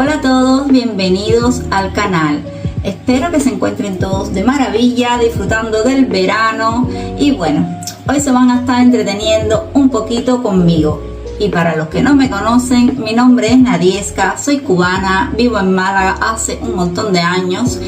Hola a todos, bienvenidos al canal. Espero que se encuentren todos de maravilla, disfrutando del verano. Y bueno, hoy se van a estar entreteniendo un poquito conmigo. Y para los que no me conocen, mi nombre es Nadieska, soy cubana, vivo en Málaga hace un montón de años.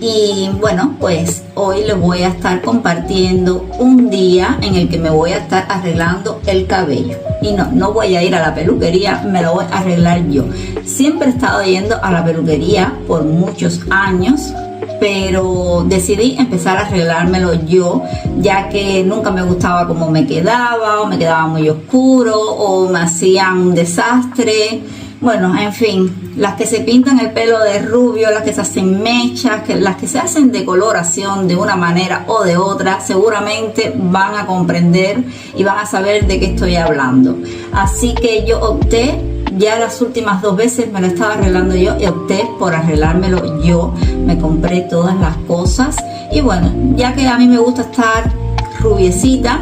Y bueno, pues hoy les voy a estar compartiendo un día en el que me voy a estar arreglando el cabello. Y no voy a ir a la peluquería, me lo voy a arreglar yo. Siempre he estado yendo a la peluquería por muchos años, pero decidí empezar a arreglármelo yo, ya que nunca me gustaba cómo me quedaba, o me quedaba muy oscuro, o me hacían un desastre. Bueno, en fin, las que se pintan el pelo de rubio, las que se hacen mechas, las que se hacen decoloración de una manera o de otra, seguramente van a comprender y van a saber de qué estoy hablando. Así que yo opté, ya las últimas 2 veces me lo estaba arreglando yo y opté por arreglármelo yo. Me compré todas las cosas y bueno, ya que a mí me gusta estar rubiecita,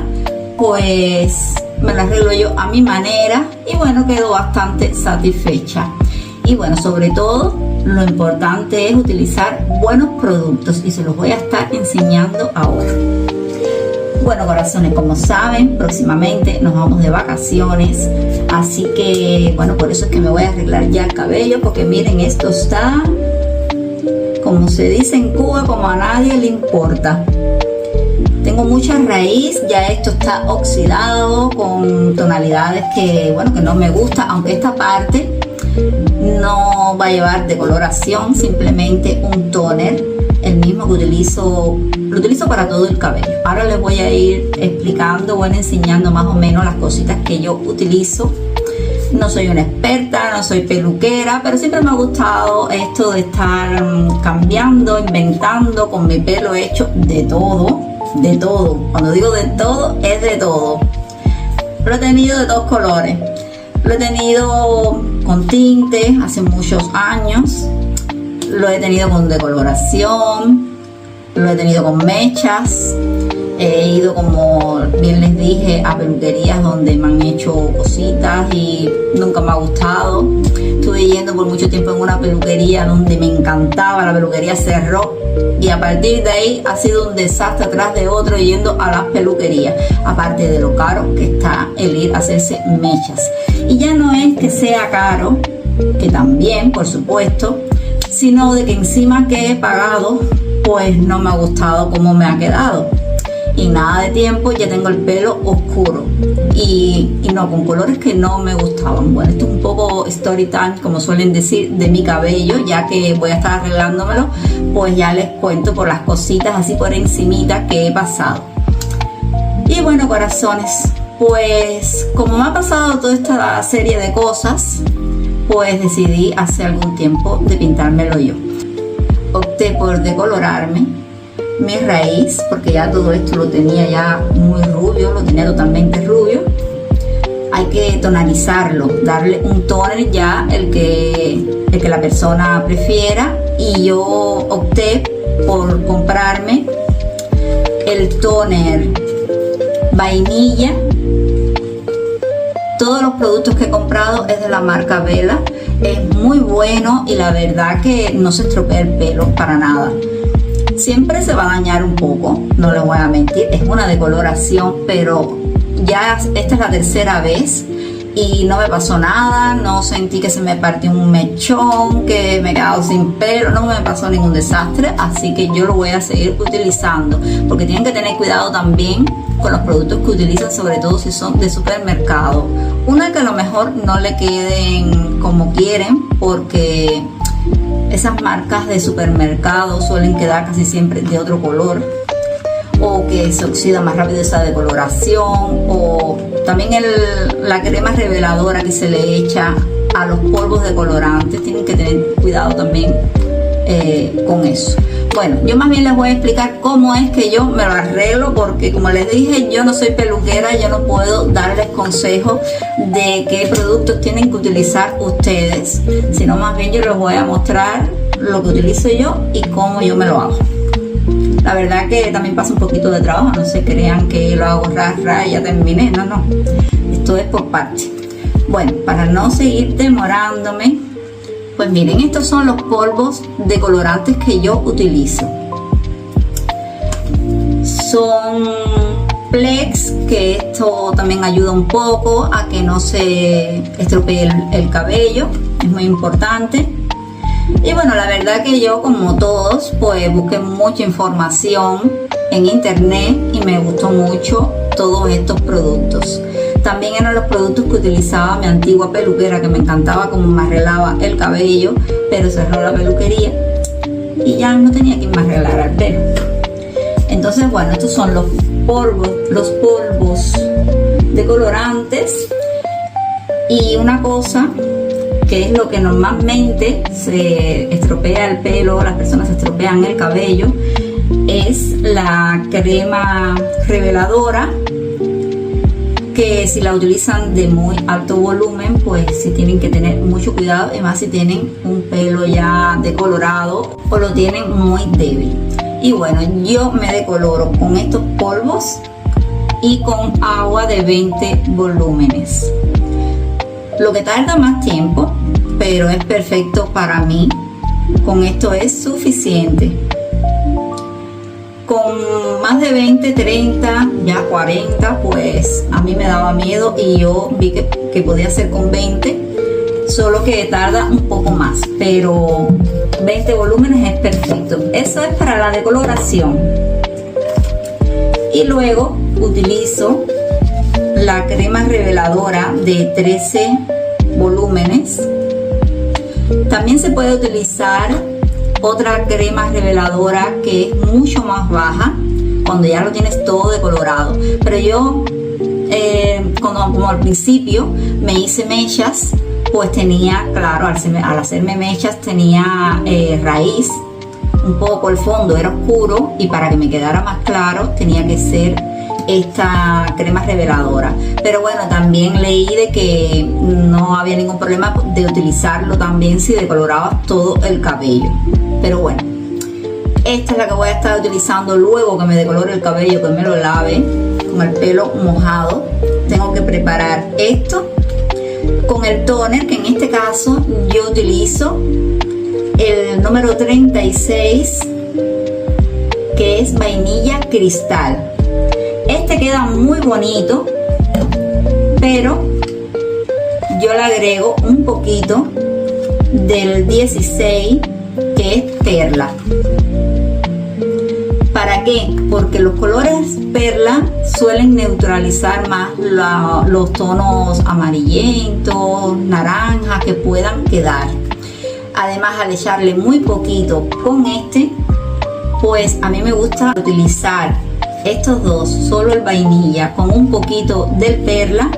pues me lo arreglo yo a mi manera y bueno, quedo bastante satisfecha. Y bueno, sobre todo lo importante es utilizar buenos productos y se los voy a estar enseñando ahora. Bueno, corazones, como saben, próximamente nos vamos de vacaciones, así que bueno, por eso es que me voy a arreglar ya el cabello, porque miren, esto está, como se dice en Cuba, como a nadie le importa. Tengo mucha raíz, ya esto está oxidado con tonalidades que, bueno, que no me gusta, aunque esta parte no va a llevar decoloración, simplemente un toner, el mismo que lo utilizo para todo el cabello. Ahora les voy a ir explicando, bueno, enseñando más o menos las cositas que yo utilizo. No soy una experta, no soy peluquera, pero siempre me ha gustado esto de estar cambiando, inventando con mi pelo, hecho de todo. De todo, cuando digo de todo, es de todo. Lo he tenido de todos colores. Lo he tenido con tintes hace muchos años. Lo he tenido con decoloración. Lo he tenido con mechas. He ido, como bien les dije, a peluquerías donde me han hecho cositas y nunca me ha gustado. Estuve yendo por mucho tiempo en una peluquería donde me encantaba, la peluquería cerró y a partir de ahí ha sido un desastre atrás de otro yendo a las peluquerías, aparte de lo caro que está el ir a hacerse mechas. Y ya no es que sea caro, que también por supuesto, sino de que encima que he pagado, pues no me ha gustado cómo me ha quedado. Y nada de tiempo ya tengo el pelo oscuro y no, con colores que no me gustaban. Bueno, esto es un poco story time, como suelen decir, de mi cabello, ya que voy a estar arreglándomelo, pues ya les cuento por las cositas así por encimita que he pasado. Y bueno, corazones, pues como me ha pasado toda esta serie de cosas, pues decidí hace algún tiempo de pintármelo yo. Opté por decolorarme mi raíz, porque ya todo esto lo tenía ya muy rubio, lo tenía totalmente rubio. Hay que tonalizarlo, darle un toner ya el que la persona prefiera, y yo opté por comprarme el toner vainilla. Todos los productos que he comprado es de la marca Vela, es muy bueno y la verdad que no se estropea el pelo para nada. Siempre se va a dañar un poco, no les voy a mentir, es una decoloración, pero ya esta es la 3ª vez y no me pasó nada, no sentí que se me partió un mechón, que me he quedado sin pelo, no me pasó ningún desastre, así que yo lo voy a seguir utilizando, porque tienen que tener cuidado también con los productos que utilizan, sobre todo si son de supermercado. Una que a lo mejor no le queden como quieren, porque esas marcas de supermercado suelen quedar casi siempre de otro color, o que se oxida más rápido esa decoloración, o también la crema reveladora que se le echa a los polvos decolorantes. Tienen que tener cuidado también con eso. Bueno, yo más bien les voy a explicar cómo es que yo me lo arreglo, porque como les dije, yo no soy peluquera, yo no puedo darles consejos de qué productos tienen que utilizar ustedes, sino más bien yo les voy a mostrar lo que utilizo yo y cómo yo me lo hago. La verdad que también pasa un poquito de trabajo, no se crean que lo hago y ya terminé, no, esto es por parte. Bueno, para no seguir demorándome, Pues miren, estos son los polvos decolorantes que yo utilizo. Son Plex, que esto también ayuda un poco a que no se estropee el cabello, es muy importante. Y bueno, la verdad que yo, como todos, pues busqué mucha información en internet y me gustó mucho todos estos productos. También eran los productos que utilizaba mi antigua peluquera, que me encantaba cómo me arreglaba el cabello, pero cerró la peluquería y ya no tenía quien me arreglara el pelo. Entonces, bueno, estos son los polvos decolorantes. Y una cosa que es lo que normalmente se estropea el pelo, las personas se estropean el cabello, es la crema reveladora, que si la utilizan de muy alto volumen, pues sí tienen que tener mucho cuidado, además si tienen un pelo ya decolorado o lo tienen muy débil. Y bueno, yo me decoloro con estos polvos y con agua de 20 volúmenes. Lo que tarda más tiempo, pero es perfecto para mí. Con esto es suficiente. Con más de 20, 30, ya 40, pues a mí me daba miedo y yo vi que podía hacer con 20, solo que tarda un poco más, pero 20 volúmenes es perfecto. Eso es para la decoloración. Y luego utilizo la crema reveladora de 13 volúmenes. También se puede utilizar otra crema reveladora que es mucho más baja cuando ya lo tienes todo decolorado, pero yo como al principio me hice mechas, pues tenía, claro, al hacerme mechas tenía raíz, un poco el fondo era oscuro y para que me quedara más claro tenía que ser esta crema reveladora. Pero bueno, también leí de que no había ningún problema de utilizarlo también si decolorabas todo el cabello. Pero bueno, esta es la que voy a estar utilizando luego que me decolore el cabello, que me lo lave con el pelo mojado. Tengo que preparar esto con el toner, que en este caso yo utilizo el número 36, que es vainilla cristal. Este queda muy bonito, pero yo le agrego un poquito del 16, que es perla. ¿Para qué? Porque los colores perla suelen neutralizar más los tonos amarillentos, naranjas que puedan quedar. Además, al echarle muy poquito con este, pues a mí me gusta utilizar estos dos, solo el vainilla con un poquito del perla,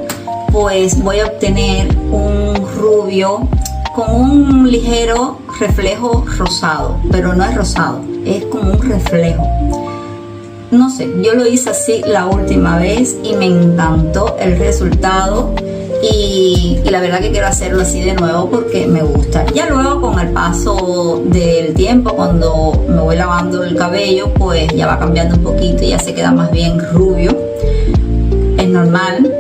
pues voy a obtener un rubio con un ligero reflejo rosado, pero no es rosado, es como un reflejo. No sé, yo lo hice así la última vez y me encantó el resultado. Y la verdad que quiero hacerlo así de nuevo porque me gusta. Ya luego, con el paso del tiempo, cuando me voy lavando el cabello, pues ya va cambiando un poquito y ya se queda más bien rubio. Es normal,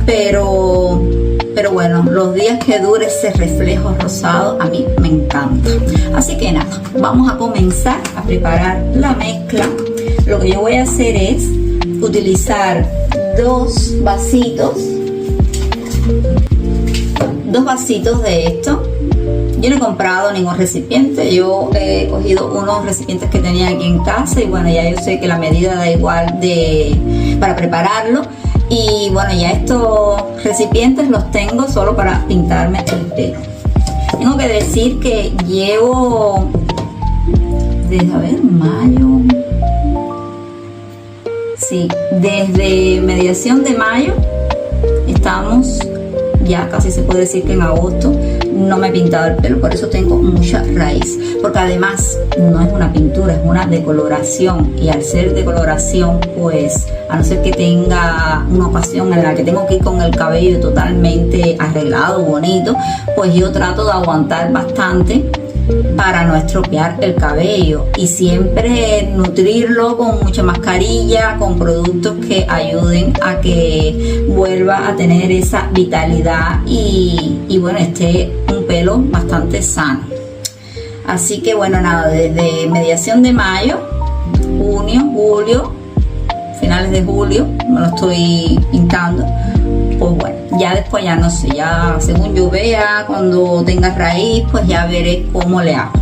pero bueno, los días que dure ese reflejo rosado a mí me encanta. Así que nada, vamos a comenzar a preparar la mezcla. Lo que yo voy a hacer es utilizar dos vasitos de esto. Yo no he comprado ningún recipiente, yo he cogido unos recipientes que tenía aquí en casa y bueno, ya yo sé que la medida da igual para prepararlo. Y bueno, ya estos recipientes los tengo solo para pintarme el pelo. Tengo que decir que llevo desde mayo, sí, desde mediación de mayo, estamos ya casi, se puede decir que en agosto, no me he pintado el pelo, por eso tengo mucha raíz, porque además no es una pintura, es una decoloración, y al ser decoloración, pues a no ser que tenga una ocasión en la que tengo que ir con el cabello totalmente arreglado, bonito, pues yo trato de aguantar bastante para no estropear el cabello y siempre nutrirlo con mucha mascarilla, con productos que ayuden a que vuelva a tener esa vitalidad y bueno, esté un pelo bastante sano. Así que bueno, nada, desde mediación de mayo, junio, julio, finales de julio, me lo estoy pintando. Pues bueno, ya después ya no sé, ya según yo vea, cuando tenga raíz, pues ya veré cómo le hago.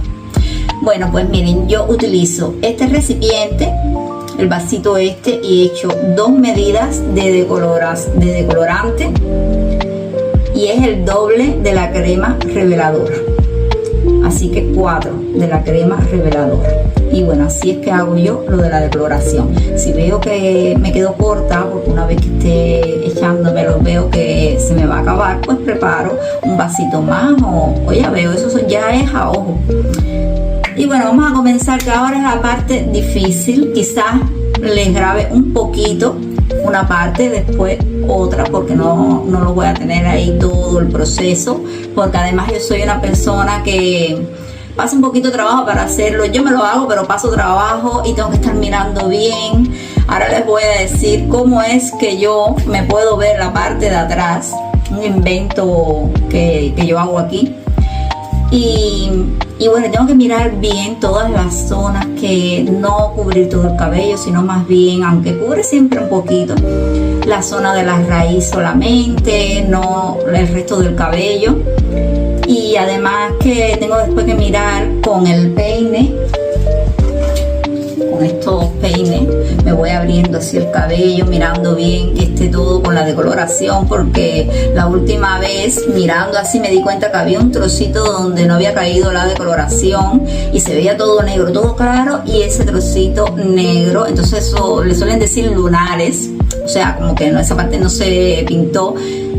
Bueno, pues miren, yo utilizo este recipiente, el vasito este, y he hecho 2 medidas de decolorante y es el doble de la crema reveladora, así que 4 de la crema reveladora. Y bueno, así es que hago yo lo de la decoloración. Si veo que me quedo corta, porque una vez que esté echándomelo veo que se me va a acabar, pues preparo un vasito más o ya veo, eso ya es a ojo. Y bueno, vamos a comenzar, que ahora es la parte difícil. Quizás les grabe un poquito una parte, después otra, porque no lo voy a tener ahí todo el proceso, porque además yo soy una persona que pasa un poquito de trabajo para hacerlo. Yo me lo hago, pero paso trabajo y tengo que estar mirando bien. Ahora les voy a decir cómo es que yo me puedo ver la parte de atrás, un invento que yo hago aquí. Y bueno, tengo que mirar bien todas las zonas, que no cubrir todo el cabello, sino más bien, aunque cubre siempre un poquito, la zona de la raíz solamente, no el resto del cabello. Y además que tengo después que mirar con el peine, con estos peines, me voy abriendo así el cabello, mirando bien que esté todo con la decoloración, porque la última vez mirando así me di cuenta que había un trocito donde no había caído la decoloración y se veía todo negro, todo claro, y ese trocito negro, entonces eso le suelen decir lunares, o sea, como que no, esa parte no se pintó.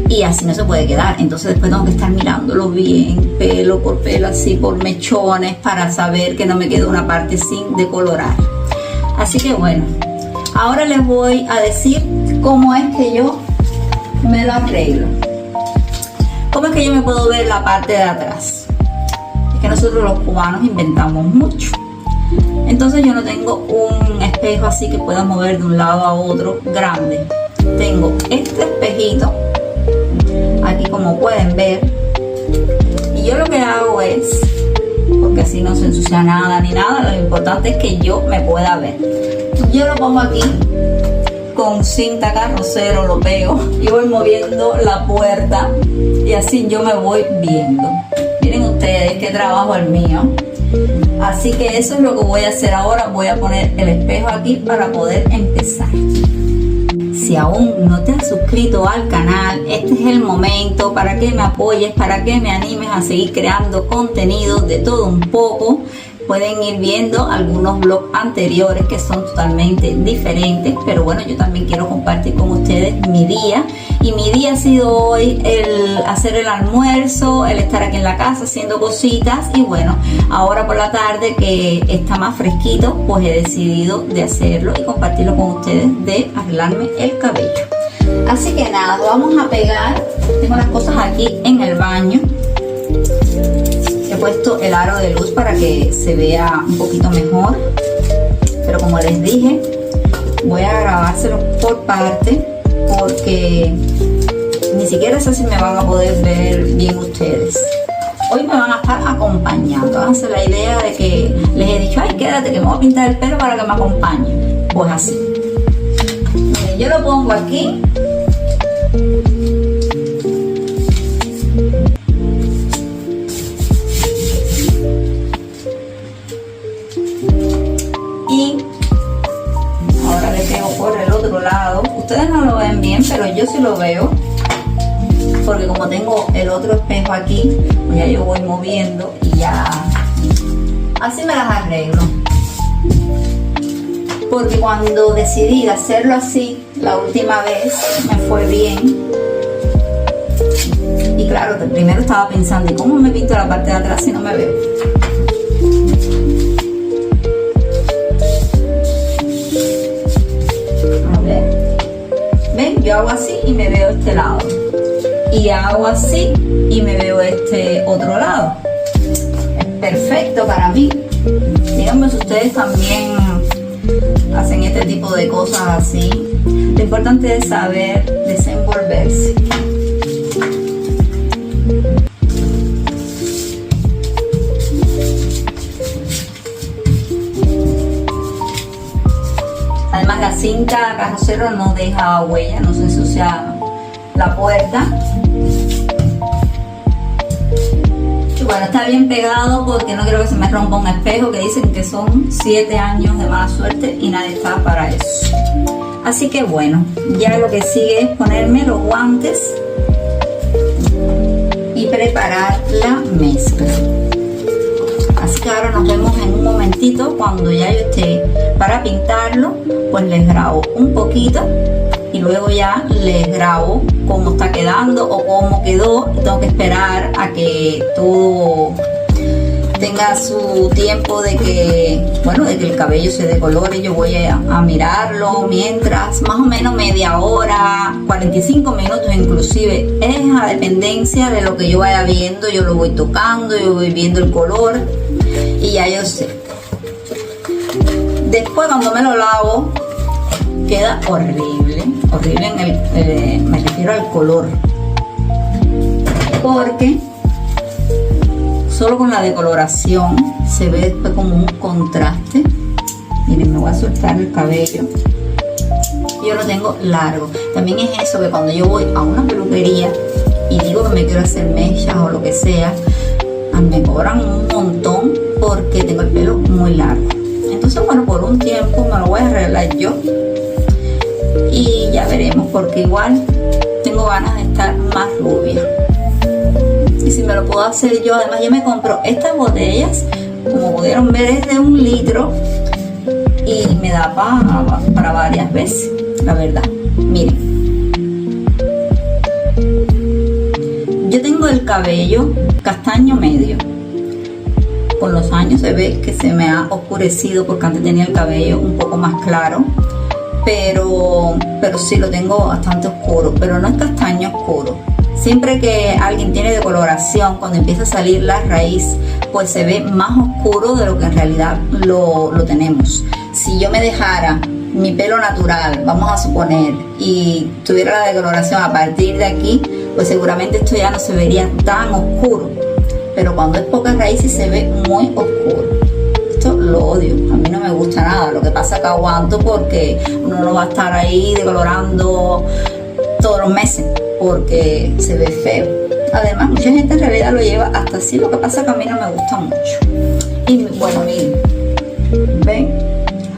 Y así no se puede quedar, entonces después tengo que estar mirándolo bien, pelo por pelo, así por mechones, para saber que no me quedó una parte sin decolorar. Así que bueno, ahora les voy a decir cómo es que yo me lo arreglo. Cómo es que yo me puedo ver la parte de atrás. Es que nosotros los cubanos inventamos mucho. Entonces yo no tengo un espejo así que pueda mover de un lado a otro grande. Tengo este espejito aquí, como pueden ver, y yo lo que hago es, porque así no se ensucia nada ni nada, lo importante es que yo me pueda ver. Yo lo pongo aquí con cinta carrocero, lo pego y voy moviendo la puerta y así yo me voy viendo. Miren ustedes qué trabajo el mío. Así que eso es lo que voy a hacer ahora. Voy a poner el espejo aquí para poder empezar. Si aún no te has suscrito al canal, este es el momento para que me apoyes, para que me animes a seguir creando contenido de todo un poco. Pueden ir viendo algunos vlogs anteriores que son totalmente diferentes, pero bueno, yo también quiero compartir con ustedes mi día. Y mi día ha sido hoy el hacer el almuerzo, el estar aquí en la casa haciendo cositas, y bueno, ahora por la tarde que está más fresquito, pues he decidido de hacerlo y compartirlo con ustedes, de arreglarme el cabello. Así que nada, vamos a pegar. Tengo las cosas aquí en el baño. He puesto el aro de luz para que se vea un poquito mejor, pero como les dije, voy a grabárselo por parte, porque ni siquiera sé si me van a poder ver bien ustedes. Hoy me van a estar acompañando. Háganse la idea de que les he dicho, ay, quédate que me voy a pintar el pelo para que me acompañen. Pues así. Miren, yo lo pongo aquí. Y ahora le pego por el otro lado. Ustedes no lo ven bien, pero yo sí lo veo, porque como tengo el otro espejo aquí, pues ya yo voy moviendo y ya así me las arreglo. Porque cuando decidí hacerlo así la última vez me fue bien. Y claro, primero estaba pensando, ¿y cómo me pinto la parte de atrás si no me veo? ¿Ven? Yo hago así y me veo este lado, y hago así y me veo este otro lado. Es perfecto para mí. Díganme si ustedes también hacen este tipo de cosas así. Lo importante es saber desenvolverse. pintada carrocero no deja huella, no se ensucia la puerta. Y bueno, está bien pegado porque no quiero que se me rompa un espejo, que dicen que son 7 años de mala suerte y nadie está para eso. Así que bueno, ya lo que sigue es ponerme los guantes y preparar la mezcla. Así que ahora nos vemos en un momentito. Cuando ya yo esté para pintarlo, pues les grabo un poquito y luego ya les grabo cómo está quedando o cómo quedó. Tengo que esperar a que todo tenga su tiempo de que, bueno, de que el cabello se decolore. Yo voy a mirarlo mientras, más o menos media hora, 45 minutos inclusive. Es a dependencia de lo que yo vaya viendo. Yo lo voy tocando, yo voy viendo el color y ya yo sé. Después cuando me lo lavo queda horrible, horrible me refiero al color, porque solo con la decoloración se ve después como un contraste. Miren, me voy a soltar el cabello. Yo lo tengo largo. También es eso, que cuando yo voy a una peluquería y digo que me quiero hacer mechas o lo que sea, me cobran un montón porque tengo el pelo muy largo. Entonces, bueno, por un tiempo me lo voy a arreglar yo y ya veremos, porque igual tengo ganas de estar más rubia. Y si me lo puedo hacer yo, además yo me compro estas botellas, como pudieron ver es de 1 litro y me da para varias veces, la verdad. Miren, yo tengo el cabello castaño medio. Con los años se ve que se me ha oscurecido porque antes tenía el cabello un poco más claro, pero sí lo tengo bastante oscuro, pero no es castaño oscuro. Siempre que alguien tiene decoloración, cuando empieza a salir la raíz, pues se ve más oscuro de lo que en realidad lo tenemos. Si yo me dejara mi pelo natural, vamos a suponer, y tuviera la decoloración a partir de aquí, pues seguramente esto ya no se vería tan oscuro. Pero cuando es poca raíz sí se ve muy oscuro. Esto lo odio, a mí no me gusta nada. Lo que pasa es que aguanto porque uno no va a estar ahí decolorando todos los meses porque se ve feo. Además, mucha gente en realidad lo lleva hasta así. Lo que pasa es que a mí no me gusta mucho. Y bueno, miren, ven,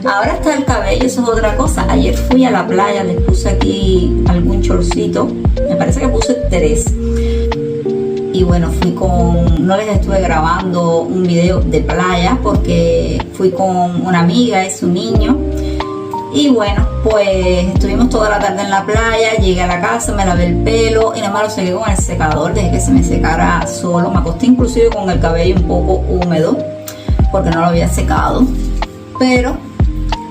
ahora está el cabello, eso es otra cosa. Ayer fui a la playa, les puse aquí algún chorcito, me parece que puse 3. Y bueno, no les estuve grabando un video de playa porque fui con una amiga y su niño. Y bueno, pues estuvimos toda la tarde en la playa, llegué a la casa, me lavé el pelo y nada más lo sequé con el secador, dejé que se me secara solo. Me acosté inclusive con el cabello un poco húmedo porque no lo había secado. Pero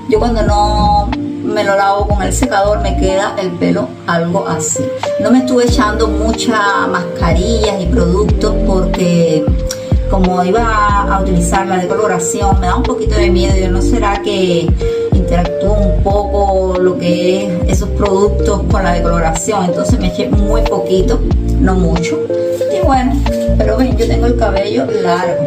yo cuando no me lo lavo con el secador me queda el pelo algo así. No me estuve echando muchas mascarillas y productos porque como iba a utilizar la decoloración me da un poquito de miedo. Yo no será que interactúa un poco lo que es esos productos con la decoloración, entonces me eché muy poquito, no mucho. Y bueno, pero ven, yo tengo el cabello largo.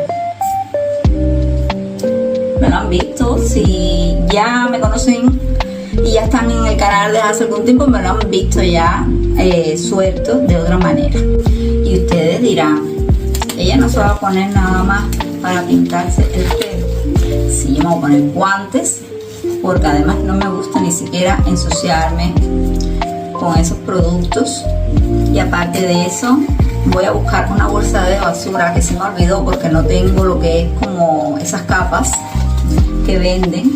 Me lo han visto, si ya me conocen y ya están en el canal desde hace algún tiempo, me lo han visto ya suelto de otra manera. Y ustedes dirán, ella no se va a poner nada más para pintarse el pelo. Sí, yo me voy a poner guantes porque además no me gusta ni siquiera ensuciarme con esos productos. Y aparte de eso, voy a buscar una bolsa de basura que se me olvidó porque no tengo lo que es como esas capas que venden.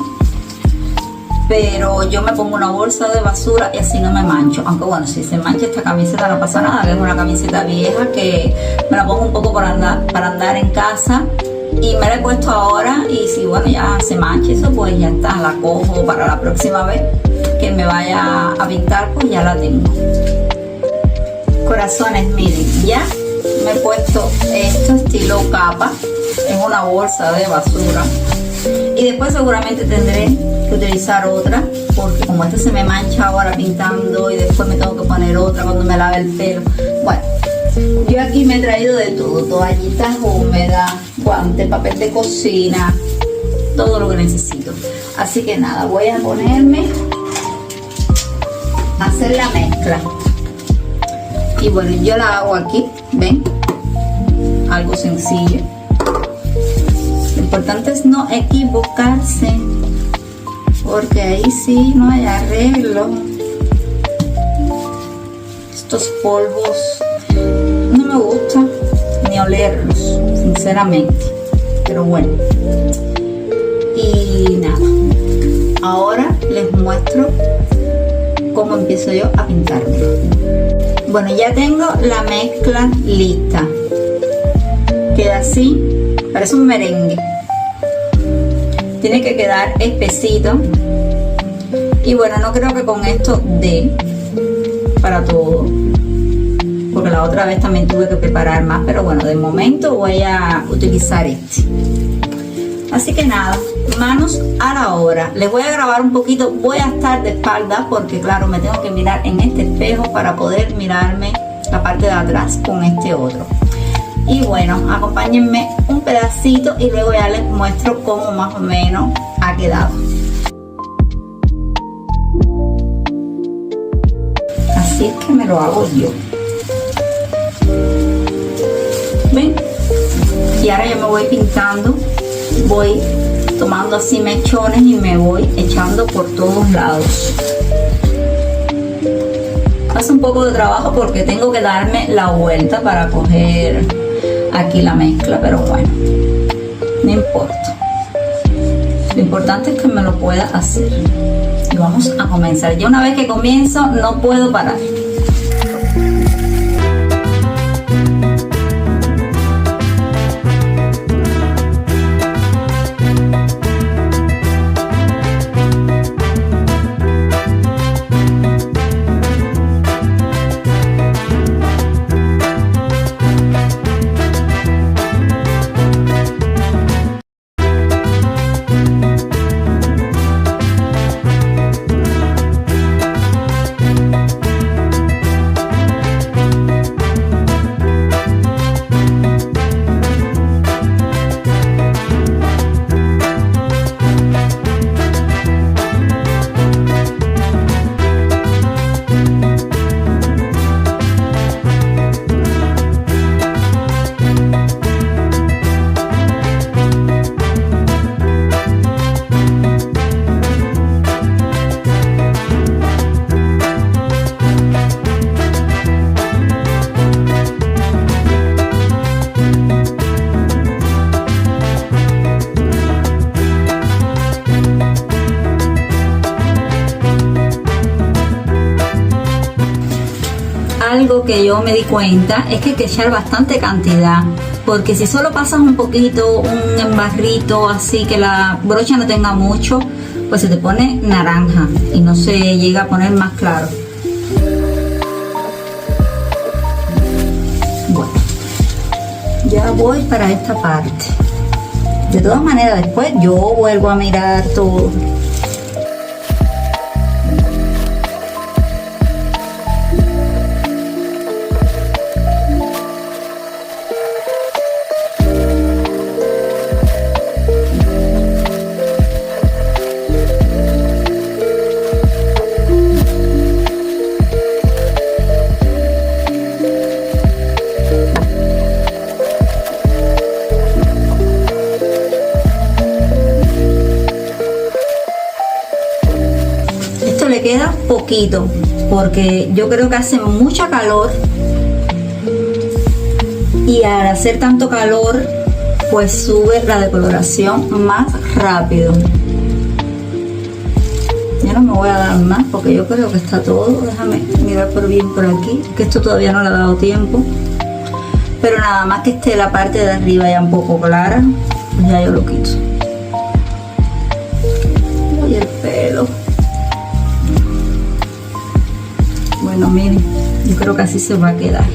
Pero yo me pongo una bolsa de basura y así no me mancho. Aunque bueno, si se mancha esta camiseta no pasa nada, que es una camiseta vieja que me la pongo un poco para andar en casa. Y me la he puesto ahora y si bueno ya se mancha eso, pues ya está, la cojo para la próxima vez que me vaya a pintar, pues ya la tengo. Corazones, miren, ya me he puesto esto estilo capa en una bolsa de basura. Y después seguramente tendré que utilizar otra porque como esta se me mancha ahora pintando y después me tengo que poner otra cuando me lave el pelo. Bueno, yo aquí me he traído de todo, toallitas húmedas, guantes, papel de cocina, todo lo que necesito. Así que nada, voy a ponerme hacer la mezcla. Y bueno, yo la hago aquí, ven, algo sencillo. Lo importante es no equivocarse, porque ahí sí no hay arreglo. Estos polvos no me gusta ni olerlos, sinceramente, pero bueno. Y nada, ahora les muestro cómo empiezo yo a pintármelo. Bueno, ya tengo la mezcla lista. Queda así, parece un merengue. Tiene que quedar espesito. Y bueno, no creo que con esto dé para todo, porque la otra vez también tuve que preparar más, pero bueno, de momento voy a utilizar este. Así que nada, manos a la obra. Les voy a grabar un poquito, voy a estar de espaldas porque claro, me tengo que mirar en este espejo para poder mirarme la parte de atrás con este otro. Y bueno, acompáñenme un pedacito y luego ya les muestro cómo más o menos ha quedado. Así es que me lo hago yo. ¿Ven? Y ahora yo me voy pintando, voy tomando así mechones y me voy echando por todos lados. Hace un poco de trabajo porque tengo que darme la vuelta para coger aquí la mezcla, pero bueno, no importa. Lo importante es que me lo pueda hacer. Y vamos a comenzar. Ya una vez que comienzo no puedo parar. Algo que yo me di cuenta es que hay que echar bastante cantidad, porque si solo pasas un poquito, un embarrito así que la brocha no tenga mucho, pues se te pone naranja y no se llega a poner más claro. Bueno, ya voy para esta parte. De todas maneras, después yo vuelvo a mirar todo. Le queda poquito porque yo creo que hace mucha calor y al hacer tanto calor pues sube la decoloración más rápido. Ya no me voy a dar más porque yo creo que está todo. Déjame mirar por bien por aquí, que esto todavía no le ha dado tiempo, pero nada más que esté la parte de arriba ya un poco clara, pues ya yo lo quito. Y el pelo, bueno, miren, yo creo que así se va a quedar.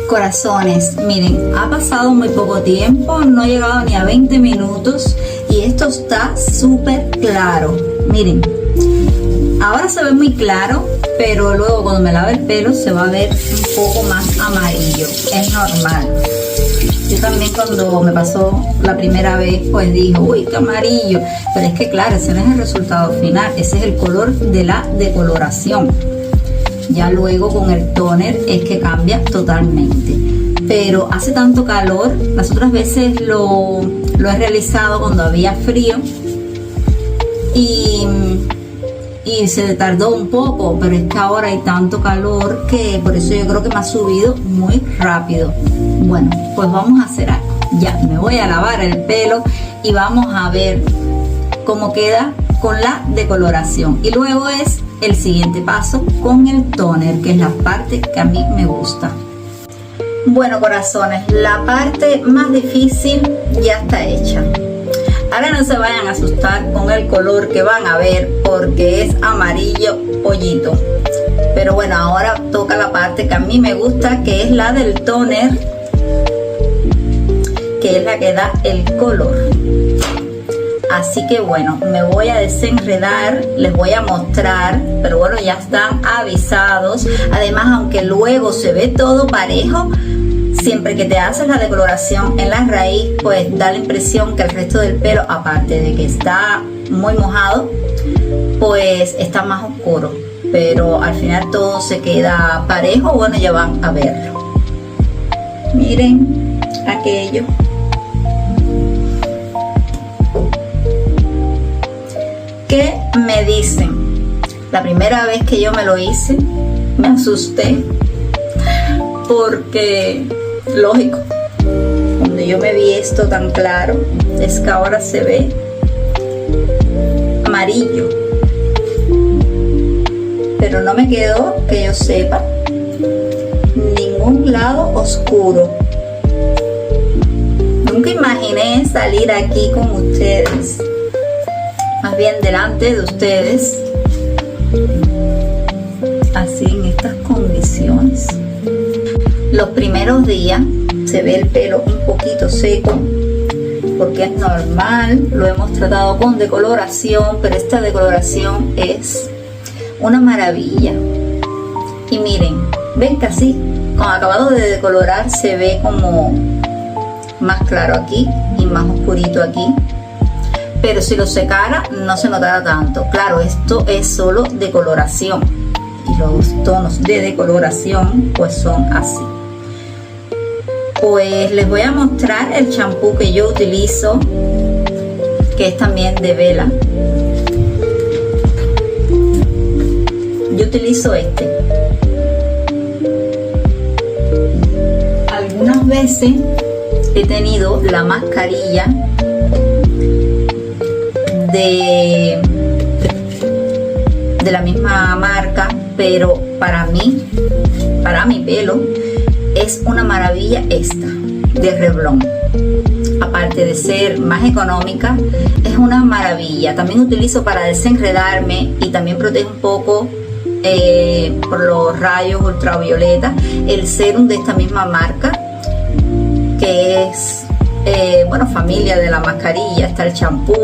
Corazones, miren, ha pasado muy poco tiempo, no he llegado ni a 20 minutos y esto está súper claro. Miren, Ahora se ve muy claro, pero luego cuando me lave el pelo se va a ver un poco más amarillo. Es normal. Yo también cuando me pasó la primera vez, pues dije, uy, qué amarillo. Pero es que claro, ese no es el resultado final, ese es el color de la decoloración. Ya luego con el toner es que cambia totalmente. Pero hace tanto calor, las otras veces lo he realizado cuando había frío y se tardó un poco, pero es que ahora hay tanto calor que por eso yo creo que me ha subido muy rápido. Bueno, pues vamos a hacer algo. Ya me voy a lavar el pelo y vamos a ver cómo queda con la decoloración. Y luego es el siguiente paso con el toner, que es la parte que a mí me gusta. Bueno, corazones, la parte más difícil ya está hecha. Ahora no se vayan a asustar con el color que van a ver porque es amarillo pollito. Pero bueno, ahora toca la parte que a mí me gusta, que es la del toner, que es la que da el color. Así que bueno, me voy a desenredar, les voy a mostrar, pero bueno, ya están avisados. Además, aunque luego se ve todo parejo, siempre que te haces la decoloración en la raíz, pues da la impresión que el resto del pelo, aparte de que está muy mojado, pues está más oscuro. Pero al final todo se queda parejo. Bueno, ya van a verlo. Miren aquello. ¿Qué me dicen? La primera vez que yo me lo hice, me asusté porque, lógico, cuando yo me vi esto tan claro, es que ahora se ve amarillo, pero no me quedó, que yo sepa, ningún lado oscuro. Nunca imaginé salir aquí con ustedes, más bien delante de ustedes, así en estas condiciones. Los primeros días se ve el pelo un poquito seco porque es normal, lo hemos tratado con decoloración, pero esta decoloración es una maravilla. Y miren, ven que así, con acabado de decolorar, se ve como más claro aquí y más oscurito aquí. Pero si lo secara no se notará tanto. Claro, esto es solo decoloración y los tonos de decoloración pues son así. Pues les voy a mostrar el champú que yo utilizo, que es también de vela. Yo utilizo este. Algunas veces he tenido la mascarilla de la misma marca, pero para mí, para mi pelo, es una maravilla esta de Revlon. Aparte de ser más económica, es una maravilla. También utilizo para desenredarme y también protege un poco por los rayos ultravioleta el serum de esta misma marca, que es bueno, familia de la mascarilla. Está el champú,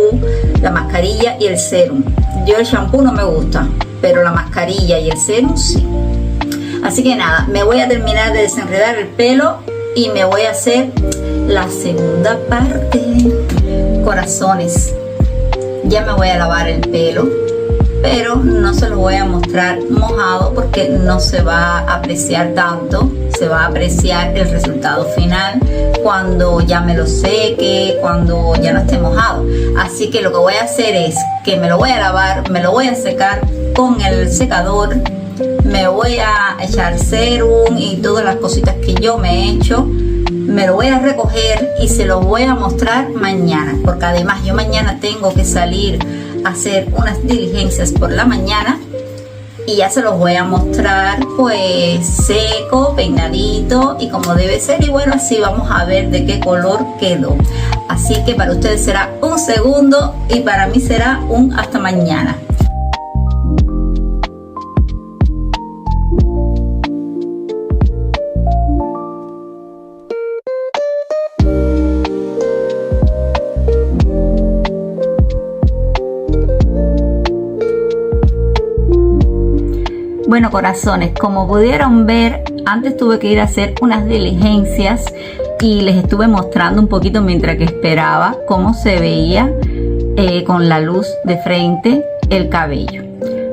la mascarilla y el serum. Yo el champú no me gusta, pero la mascarilla y el serum sí. Así que nada, me voy a terminar de desenredar el pelo y me voy a hacer la segunda parte. Corazones, ya me voy a lavar el pelo, pero no se lo voy a mostrar mojado porque no se va a apreciar tanto. Se va a apreciar el resultado final cuando ya me lo seque, cuando ya no esté mojado. Así que lo que voy a hacer es que me lo voy a lavar, me lo voy a secar con el secador, me voy a echar serum y todas las cositas que yo me he hecho, me lo voy a recoger y se lo voy a mostrar mañana, porque además yo mañana tengo que salir a hacer unas diligencias por la mañana. Y ya se los voy a mostrar pues seco, peinadito y como debe ser. Y bueno, así vamos a ver de qué color quedó. Así que para ustedes será un segundo y para mí será un hasta mañana. Bueno, corazones, como pudieron ver, antes tuve que ir a hacer unas diligencias y les estuve mostrando un poquito mientras que esperaba cómo se veía con la luz de frente el cabello.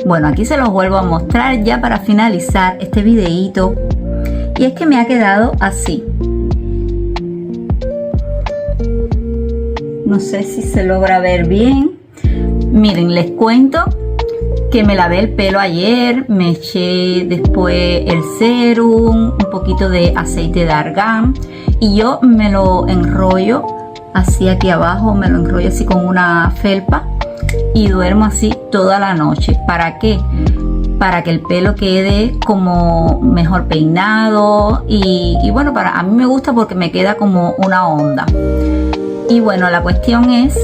Bueno, aquí se los vuelvo a mostrar ya para finalizar este videíto, y es que me ha quedado así. No sé si se logra ver bien. Miren, les cuento que me lavé el pelo ayer, me eché después el serum, un poquito de aceite de argán, y yo me lo enrollo así aquí abajo, me lo enrollo así con una felpa y duermo así toda la noche. ¿Para qué? Para que el pelo quede como mejor peinado y bueno, a mí me gusta porque me queda como una onda. Y bueno, la cuestión es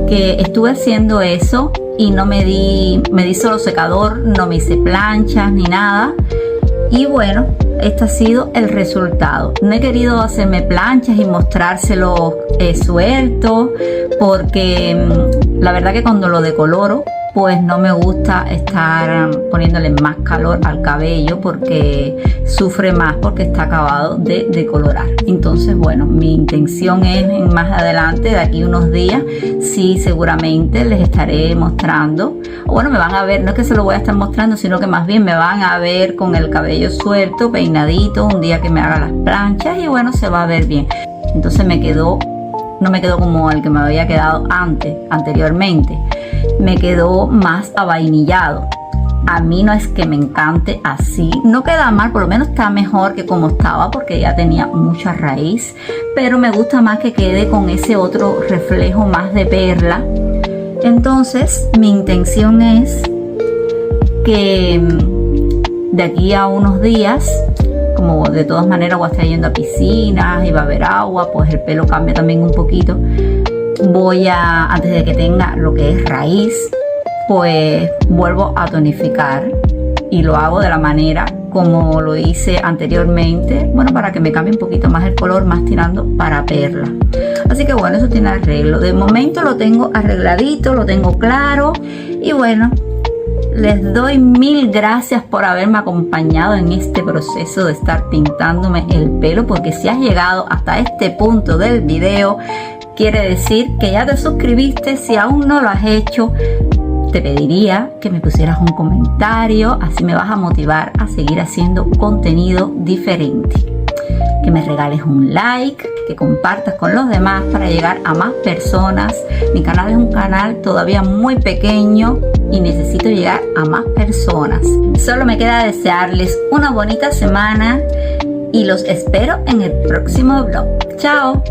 que estuve haciendo eso y no me di solo secador, no me hice planchas ni nada. Y bueno, este ha sido el resultado. No he querido hacerme planchas y mostrárselo suelto, porque la verdad que cuando lo decoloro, pues no me gusta estar poniéndole más calor al cabello porque sufre más, porque está acabado de decolorar. Entonces, bueno, mi intención es más adelante, de aquí unos días, sí, seguramente les estaré mostrando. O bueno, me van a ver, no es que se lo voy a estar mostrando, sino que más bien me van a ver con el cabello suelto, peinadito, un día que me haga las planchas, y bueno, se va a ver bien. Entonces no me quedó como el que me había quedado anteriormente. Me quedó más avainillado. A mí no es que me encante así, no queda mal, por lo menos está mejor que como estaba, porque ya tenía mucha raíz, pero me gusta más que quede con ese otro reflejo más de perla. Entonces mi intención es que de aquí a unos días, como de todas maneras voy a estar yendo a piscinas y va a haber agua, pues el pelo cambia también un poquito. Antes de que tenga lo que es raíz, pues vuelvo a tonificar, y lo hago de la manera como lo hice anteriormente, bueno, para que me cambie un poquito más el color, más tirando para perla. Así que bueno, eso tiene arreglo. De momento lo tengo arregladito, lo tengo claro, y bueno, les doy mil gracias por haberme acompañado en este proceso de estar pintándome el pelo, porque si has llegado hasta este punto del video, quiere decir que ya te suscribiste. Si aún no lo has hecho, te pediría que me pusieras un comentario, así me vas a motivar a seguir haciendo contenido diferente. Que me regales un like, que compartas con los demás para llegar a más personas. Mi canal es un canal todavía muy pequeño y necesito llegar a más personas. Solo me queda desearles una bonita semana y los espero en el próximo vlog. ¡Chao!